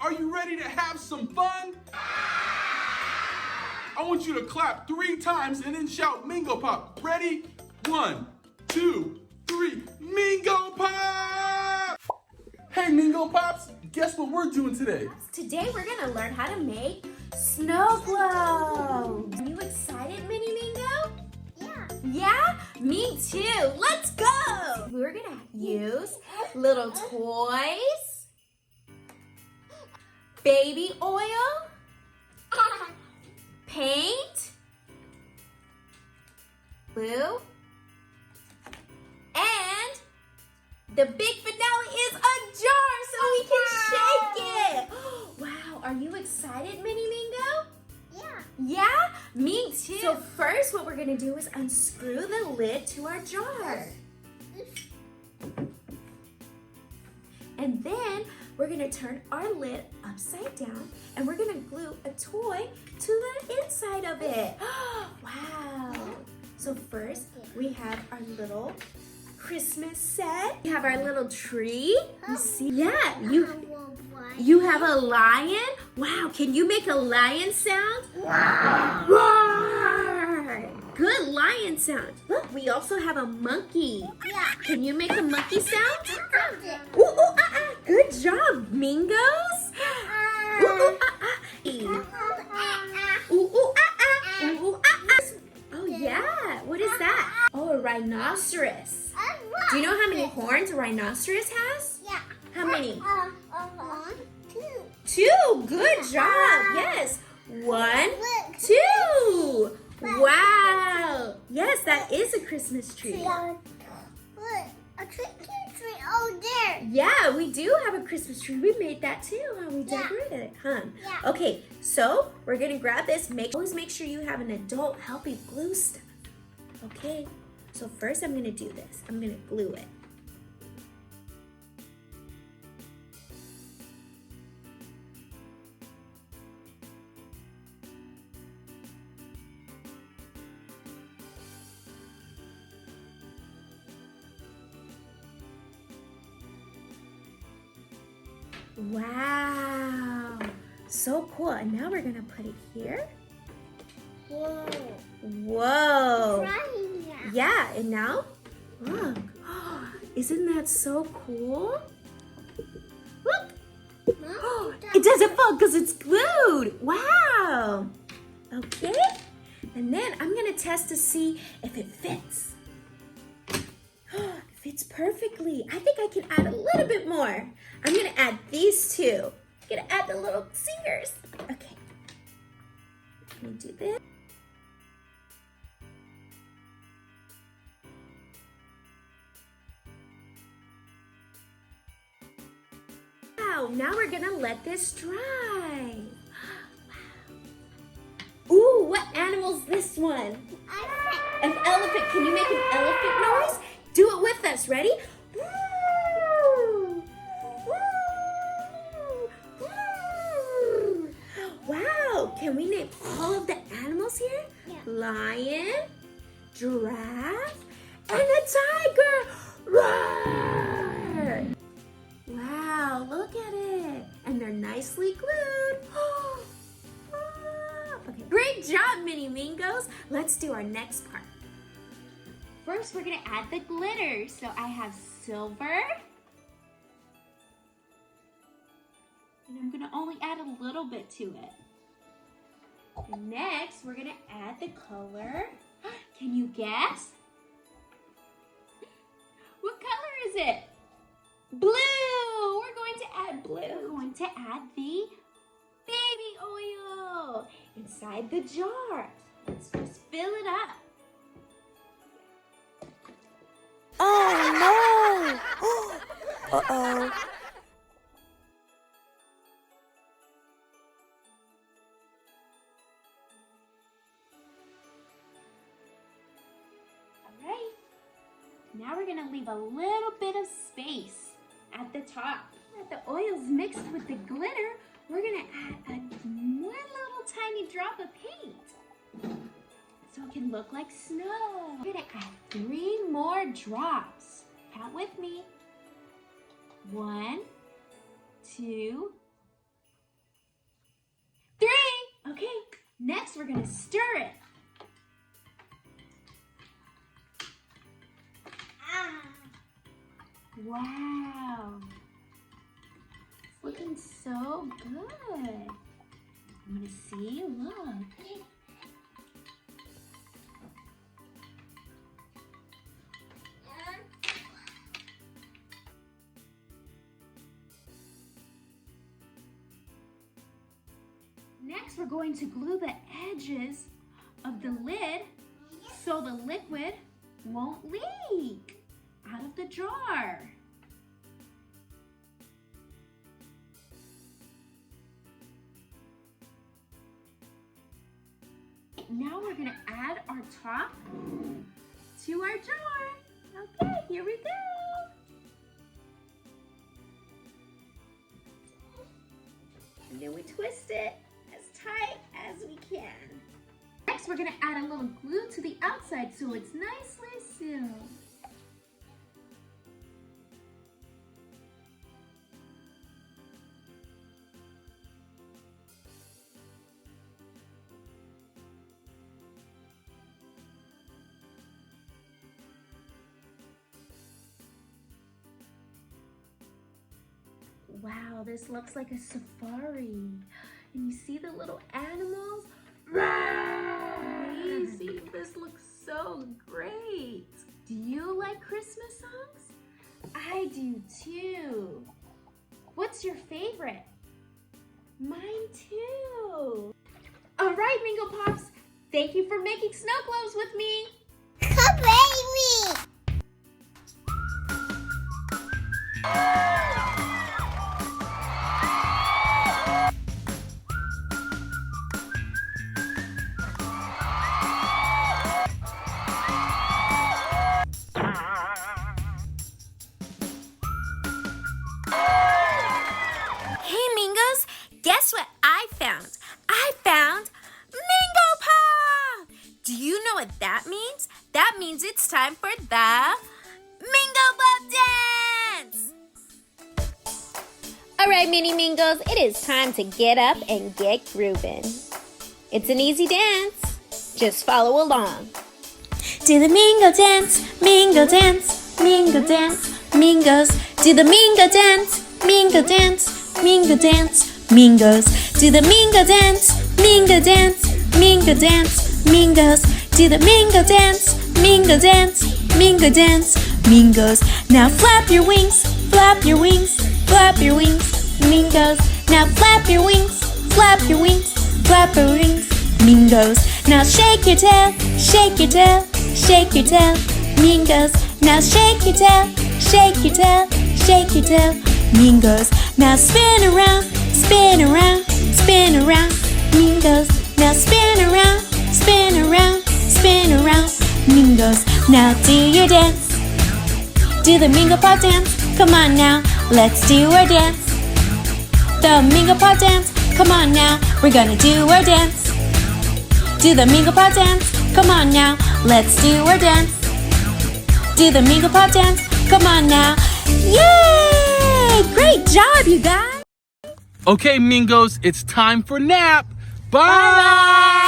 Are you ready to have some fun? I want you to clap 3 times and then shout Mingopop. Ready? 1, 2, 3. Mingopop! Hey Mingopops, guess what we're doing today? Today we're gonna learn how to make snow globes. Are you excited, Mini Mingo? Yeah. Yeah? Me too. Let's go! We're gonna use little toys, baby oil, paint, glue, and the big finale is a jar so we can shake it. Wow, are you excited, Mini Mingo? Yeah. Yeah, me too. So first what we're gonna do is unscrew the lid to our jar. And then we're gonna turn our lid upside down and we're gonna glue a toy to the inside of it. Wow. So first we have our little Christmas set. We have our little tree. You see? Yeah, you have a lion? Wow, can you make a lion sound? Roar! Good lion sound. Look, we also have a monkey. Yeah. Can you make a monkey sound? Yeah. Ooh, ooh, ah, ah. Good job, Mingos. Ooh, ooh, ah, ah. Ooh, ooh, ah, ah. Ooh, ooh, ah, ah. Oh, yeah. What is that? Oh, a rhinoceros. Do you know how many horns a rhinoceros has? Yeah. How many? 1, 2. 2. Good job. Yes. 1, 2. Wow. Yes, that is a Christmas tree. Look, a tree over there. Yeah, we do have a Christmas tree. We made that too, huh? We decorated it, huh? Yeah. Okay, so we're gonna grab this. Always make sure you have an adult help you glue stuff. Okay, so first I'm gonna do this. I'm gonna glue it. Wow, so cool. And now we're gonna put it here. Whoa. Whoa. Flying now. Yeah, and now, look. Isn't that so cool? Look. It doesn't fall because it's glued. Wow. Okay. And then I'm gonna test to see if it fits. It fits perfectly. I think I can add a little bit more. I'm gonna add these 2. I'm gonna add the little singers. Okay. Let me do this. Wow, now we're gonna let this dry. Wow. Ooh, what animal's this one? An elephant. Can you make an elephant noise? Do it with us. Ready? Wow. Can we name all of the animals here? Yeah. Lion, giraffe, and a tiger. Roar! Wow, look at it. And they're nicely glued. Okay, great job, Mini Mingos. Let's do our next part. First, we're gonna add the glitter. So I have silver. And I'm gonna only add a little bit to it. And next, we're gonna add the color. Can you guess? What color is it? Blue! We're going to add blue. We're going to add the baby oil inside the jar. Let's just fill it up. Oh no! Uh-oh. All right. Now we're gonna leave a little bit of space at the top. Let the oils mixed with the glitter, we're gonna add one little tiny drop of paint. So it can look like snow. We're gonna add 3 more drops. Count with me. 1, 2, Next, we're gonna stir it. Wow. It's looking so good. I'm gonna see, look. Next, we're going to glue the edges of the lid so the liquid won't leak out of the jar. Now we're gonna add our top to our jar. Okay, here we go. And then we twist it as tight as we can. Next, we're gonna add a little glue to the outside so it's nicely sealed. Wow, this looks like a safari. And you see the little animals? Amazing, this looks so great. Do you like Christmas songs? I do too. What's your favorite? Mine too. All right, Mingopops, thank you for making snow globes with me. Come, baby. Hey, Mingos, guess what I found? I found Mingopop! Do you know what that means? That means it's time for the Mingopop dance! All right, Mini Mingos, it is time to get up and get grooving. It's an easy dance. Just follow along. Do the Mingo dance, Mingo dance, Mingo dance, Mingos. Do the Mingo dance, Mingo dance, Mingo dance, Mingos. Do the Mingo dance, Mingo dance, Mingo dance, Mingos. Do the Mingo dance, Mingo dance, Mingo dance, Mingos. Now flap your wings, flap your wings, flap your wings, Mingos. Now flap your wings, flap your wings, flap your wings, Mingos. Now shake your tail, shake your tail, shake your tail, Mingos. Now shake your tail, shake your tail, shake your tail, Mingos. Now spin around, spin around, spin around, Mingos. Now spin around, spin around, spin around, Mingos. Now do your dance, do the Mingopop dance. Come on now, let's do our dance. The Mingopop dance, come on now, we're gonna do our dance. Do the Mingopop dance, come on now, let's do our dance. Do the Mingopop dance, come on now. Yay! Great job, you guys! Okay, Mingos, it's time for nap. Bye! Bye!